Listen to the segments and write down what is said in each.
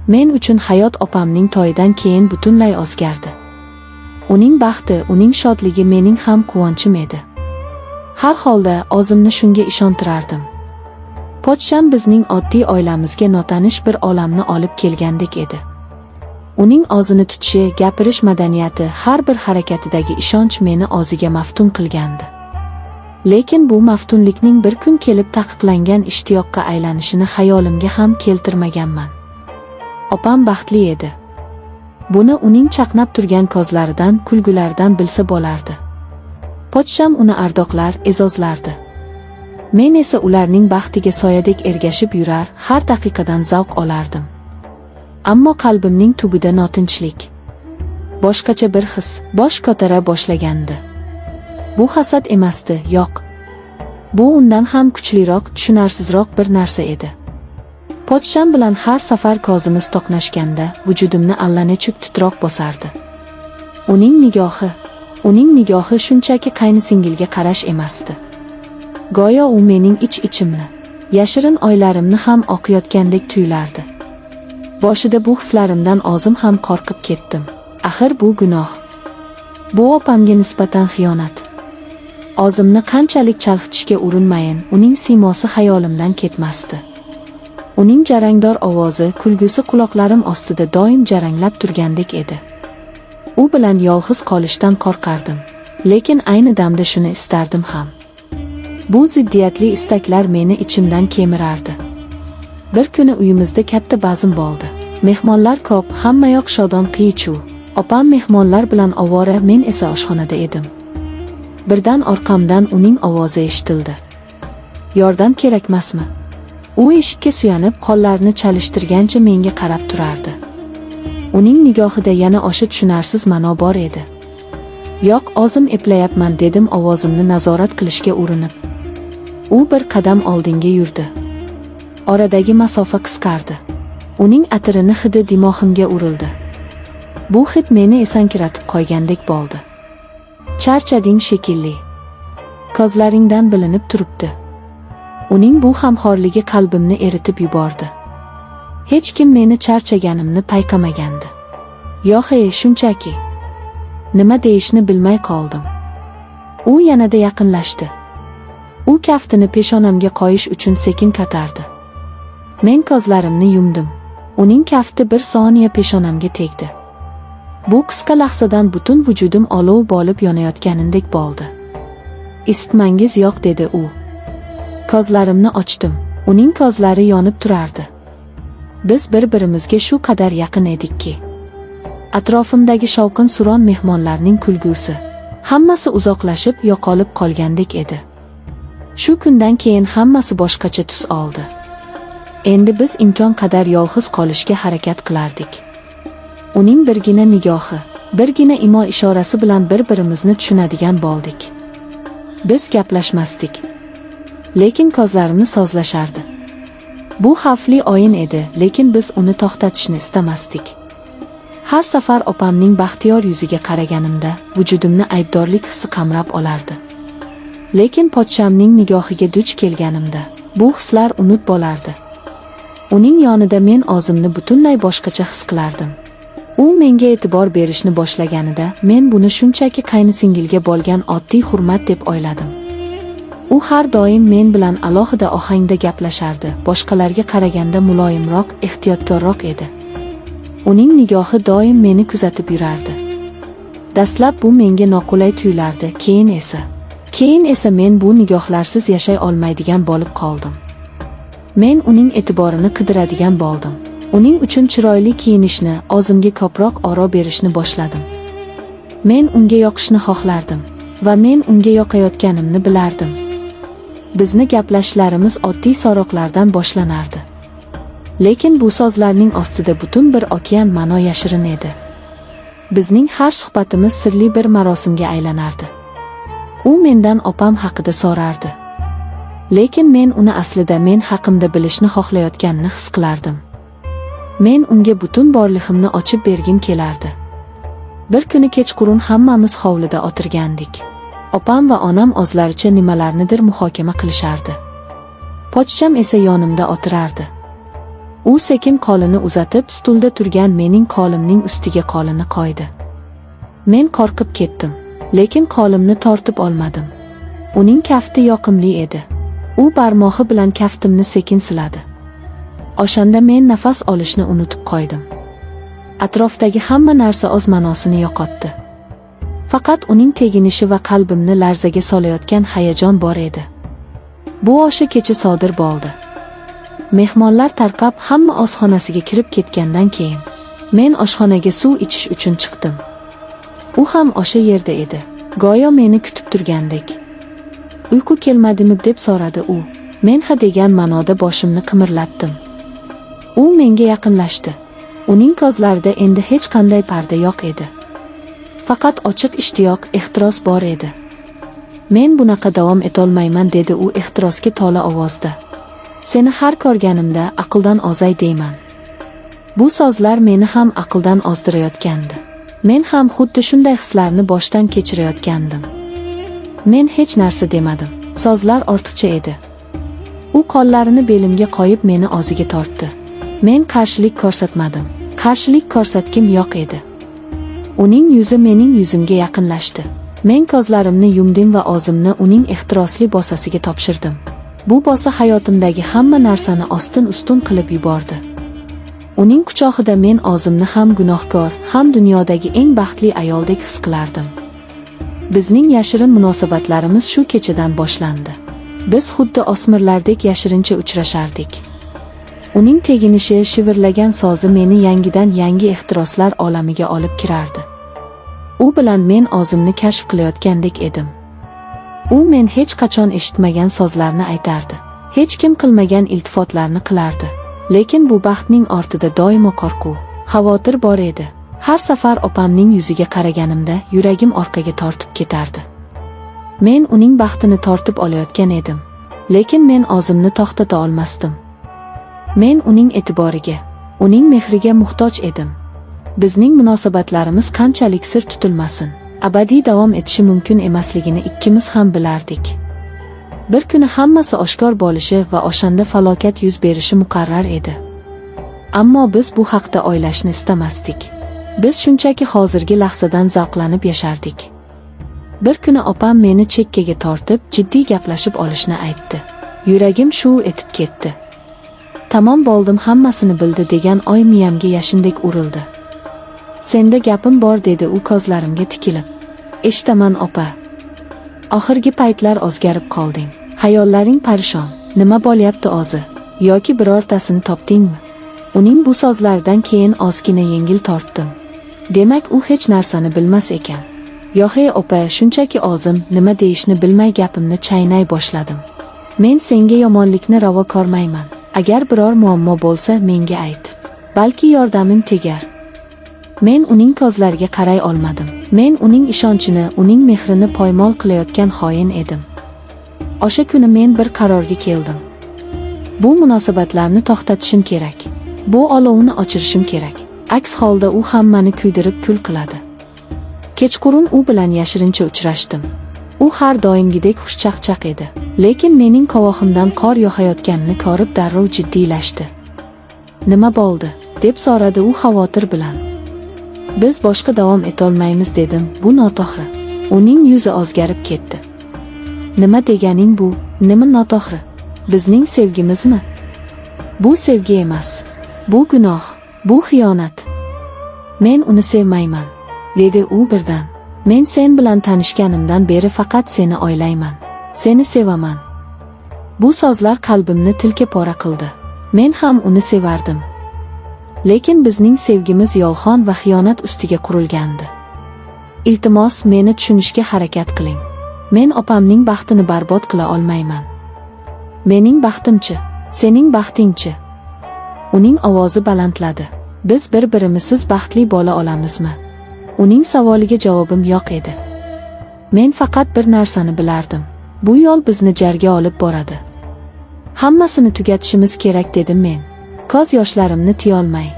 Men uchun hayot opamning toyidan keyin butunlay o'zgardi. Uning baxti, uning shodligi mening ham quvonchim edi. Har holda o'zimni shunga ishontirardim. Pochcham bizning oddiy oilamizga notanish bir olamni olib kelgandek edi. Uning o'zini tutishi, gapirish madaniyati, har bir harakatidagi ishonch meni o'ziga maftun qilgandi. Lekin bu maftunlikning bir kun kelib taqiqlangan ishtiyoqqa aylanishini xayolimga ham keltirmaganman. Opam baxtli edi. Buni uning chaqnab turgan ko'zlaridan, kulgularidan bilsa bo'lardi. Pochcham uni ardoqlar, e'zozlardi. Men esa ularning baxtiga soyadek ergashib yurar, har daqiqadan zavq olardim. Ammo qalbimning tubida notinchlik, boshqacha bir his bosh ko'tara boshlagandi. Bu hasad emasdi, yo'q. Bu undan ham kuchliroq, tushunarsizroq bir narsa edi. Pochcham bilan har safar ko'zimiz to'qnashganda vujudimni allanechuk titroq bosardi. Uning nigohi shunchaki qaynisingilga qarash emasdi. Go'yo u mening ich-ichimni, yashirin oylarimni ham oqayotgandek tuyulardi. Boshida bu hislarimdan o'zim ham qo'rqib ketdim. Axir bu gunoh. Bu opamga nisbatan xiyonat. O'zimni qanchalik chalg'itishga urinmayin, uning siymosi xayolimdan ketmasdi. Uning jarangdor ovozi, kulgusi quloqlarim ostida doim jaranglab turgandek edi. U bilan yolg'iz qolishdan qo'rqardim, lekin ayni damda shuni istardim ham. Bu ziddiyatli istaklar meni ichimdan kemirardi. Bir kuni uyimizda katta bazm bo'ldi. Mehmonlar ko'p, hammayoq shodon qiy-chuv. Opam mehmonlar bilan ovora, men esa oshxonada edim. Birdan orqamdan uning ovozi eshitildi. Yordam kerakmasmi? U eshikka suyanib, qo'llarini chalishtirgancha menga qarab turardi. Uning nigohida yana o'sha tushunarsiz ma'no bor edi. Yo'q, o'zim eplayapman dedim ovozimni nazorat qilishga urinib. U bir qadam oldinga yurdi. Oradagi masofa qisqardi. Uning atirini hidi dimog'imga urildi. Bu hid meni esankiratib qo'ygandek bo'ldi. Charchading shekilli. Ko'zlaringdan bilinib turibdi. Uning bu hamxorligi qalbimni eritib yubordi. Hech kim meni charchaganimni payqamagandi. Yo'q, shunchaki. Nima deyishni bilmay qoldim. U yanada yaqinlashdi. U kaftini peshonamga qo'yish uchun sekin ko'tardi. Men ko'zlarimni yumdim. Uning kafti bir soniya peshonamga tegdi. Bu qisqa lahzadan butun vujudim olov bo'lib yonayotganindek bo'ldi. "Isitmangiz yo'q", dedi u. Ko'zlarimni ochdim. Uning ko'zlari yonib turardi. Biz bir-birimizga shu qadar yaqin edikki. Atrofimdagi shovqin-suron, mehmonlarning kulgusi, hammasi uzoqlashib, yo'qolib qolgandek edi. Shu kundan keyin hammasi boshqacha tus oldi. Endi biz imkon qadar yolg'iz qolishga harakat qilardik. Uning birgina nigohi, birgina imo-ishorasi bilan bir-birimizni tushunadigan bo'ldik. Biz gaplashmasdik, lekin ko'zlarimiz sozlashardi. Bu xavfli o'yin edi, lekin biz uni to'xtatishni istamasdik. Har safar opamning baxtiyor yuziga qaraganimda vujudimni aybdorlik hissi qamrab olardi. Lekin pochchamning nigohiga duch kelganimda bu hislar unut bo'lardi. Uning yonida men o'zimni butunlay boshqacha his qilardim. U menga e'tibor berishni boshlaganida men buni shunchaki qaynisingilga bo'lgan oddiy hurmat deb o'yladim. U har doim men bilan alohida ohangda gaplashardi, boshqalarga qaraganda muloyimroq, ehtiyotkorroq edi. Uning nigohi doim meni kuzatib yurardi. Dastlab bu menga noqulay tuyulardi, keyin esa men bu nigohlarsiz yashay olmaydigan bo'lib qoldim. Men uning e'tiborini qidiradigan bo'ldim. Uning uchun chiroyli kiyinishni, o'zimga ko'proq oro berishni boshladim. Men unga yoqishni xohlardim va men unga yoqayotganimni bilardim. Bizni gaplashishlarimiz oddiy so'roqlardan boshlanardi. Lekin bu so'zlarning ostida butun bir okean ma'no yashirin edi. Bizning har suhbatimiz sirli bir marosimga aylanardi. U mendan opam haqida so'rardi. Lekin men uni aslida men haqimda bilishni xohlayotganini his qilardim. Men unga butun borlig'imni ochib bergim kelardi. Bir kuni kechqurun hammamiz hovlida o'tirgandik. Opam va onam o'zlaricha nimalarnidir muhokama qilishardi. Pochcham esa yonimda o'tirardi. U sekin qo'lini uzatib, stulda turgan mening qo'limning ustiga qo'lini qo'ydi. Men qo'rqib ketdim, lekin qo'limni tortib olmadim. Uning kafti yoqimli edi. U barmog'i bilan kaftimni sekin siladi. O'shanda men nafas olishni unutib qo'ydim. Atrofdagi hamma narsa o'z ma'nosini yo'qotdi. Faqat uning teginishi va qalbimni larzaga solayotgan hayajon bor edi. Bu o'sha kecha sodir bo'ldi. Mehmonlar tarqab hamma oshxonasiga kirib ketgandan keyin men oshxonaga suv ichish uchun chiqdim. U ham o'sha yerda edi, go'yo meni kutib turgandek. Uyqu kelmadimi deb so'radi u. Men ha degan ma'noda boshimni qimirlatdim. U menga yaqinlashdi. Uning ko'zlarida endi hech qanday parda yo'q edi. Faqat ochiq ishtiyoq, ehtiros bor edi. Men bunaqa davom etolmayman dedi u ehtirosga to'la ovozda. Seni har ko'rganimda aqldan ozay deyman. Bu so'zlar meni ham aqldan ozdirayotgandi. Men ham xuddi shunday hislarni boshdan kechirayotgandim. Men hech narsa demadim. So'zlar ortiqcha edi. U qo'llarini belimga qo'yib meni og'ziga tortdi. Men qarshilik ko'rsatmadim. Qarshilik ko'rsatkim yo'q edi. Uning yuzi mening yuzimga yaqinlashdi. Men ko'zlarimni yumdim va o'zimni uning ehtirosli bosasiga topshirdim. Bu bosa hayotimdagi hamma narsani ostin-ustun qilib yubordi. Uning quchog'ida men o'zimni ham gunohkor, ham dunyodagi eng baxtli ayoldek his qilardim. Bizning yashirin munosabatlarimiz shu kechadan boshlandi. Biz xuddi o'smirlardek yashirincha uchrashardik. Uning teginishi, shivirlagan so'zi meni yangidan yangi ehtiroslar olamiga olib kirardi. U bilan men o'zimni kashf qilayotgandek edim. U men hech qachon eshitmagan so'zlarni aytardi. Hech kim qilmagan iltifotlarni qilardi. Lekin bu baxtning ortida doimo qo'rquv, xavotir bor edi. Har safar opamning yuziga qaraganimda yuragim orqaga tortib ketardi. Men uning baxtini tortib olayotgan edim, lekin men o'zimni to'xtata olmasdim. Men uning e'tiboriga, uning mehriga muhtoj edim. Bizning munosabatlarimiz qanchalik sir tutilmasin, abadiy davom etishi mumkin emasligini ikkimiz ham bilardik. Bir kuni hammasi oshkor bo'lishi va o'shanda falokat yuz berishi muqarrar edi. Ammo biz bu haqda o'ylashni istamasdik. Biz shunchaki hozirgi lahzadan zavqlanib yashardik. Bir kuni opam meni chekkaga tortib, jiddiy gaplashib olishni aytdi. Yuragim shuv etib ketdi. Tamom bo'ldim, hammasini bildi degan oy miyamga yashindek urildi. Senda gapim bor dedi u ko'zlarimga tikilib. Eshitaman opa. Oxirgi paytlar o'zgarib qolding. Hayollaring parishon. Nima bo'lyapti o'zi? Yoki birortasini topdingmi? Uning bu so'zlaridan keyin ozgina yengil tortdim. Demak u hech narsani bilmas ekan. Yo'q opa, shunchaki o'zim nima deyishni bilmay gapimni chaynay boshladim. Men senga yomonlikni ravo ko'rmayman. Agar biror muammo bo'lsa menga ayt. Balki yordamim tegar. Men uning ko'zlariga qaray olmadim. Men uning ishonchini, uning mehrini poymol qilayotgan xoin edim. O'sha kuni men bir qarorga keldim. Bu munosabatlarni to'xtatishim kerak. Bu olovni o'chirishim kerak. Aks holda u hammani kuydirib kul qiladi. Kechqurun u bilan yashirincha uchrashdim. U har doimgidek xushchaqchaq edi, lekin mening qovoqimdan qor yog'ayotganini ko'rib darrov jiddiylashdi. Nima bo'ldi deb so'radi u xavotir bilan. Biz boshqa davom etolmaymiz dedim. Bu noto'g'ri. Uning yuzi o'zgarib ketdi. Nima deganing bu? Nima noto'g'ri? Bizning sevgimizmi? Bu sevgi emas. Bu gunoh, bu xiyonat. Men uni sevmayman, dedi u birdan. Men sen bilan tanishganimdan beri faqat seni o'ylayman. Seni sevaman. Bu so'zlar qalbimni tilka pora qildi. Men ham uni sevardim. Lekin bizning sevgimiz yolg'on va xiyonat ustiga qurilgandi. Iltimos, meni tushunishga harakat qiling. Men opamning baxtini barbod qila olmayman. Mening baxtimchi, sening baxtingchi. Uning ovozi balandladi. Biz bir-birimizsiz baxtli bo'la olamizmi? Uning savoliga javobim yo'q edi. Men faqat bir narsani bilardim. Bu yo'l bizni jarga olib boradi. Hammasini tugatishimiz kerak dedim men. Ko'z yoshlarimni tiya olmay.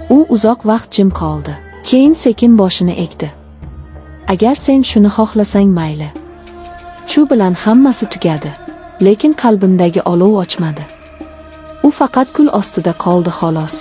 U uzoq vaqt jim qoldi. Keyin sekin boshini egdi. Agar sen shuni xohlasang mayli. Shu bilan hammasi tugadi. Lekin qalbimdagi olov o'chmadi. U faqat kul ostida qoldi xolos.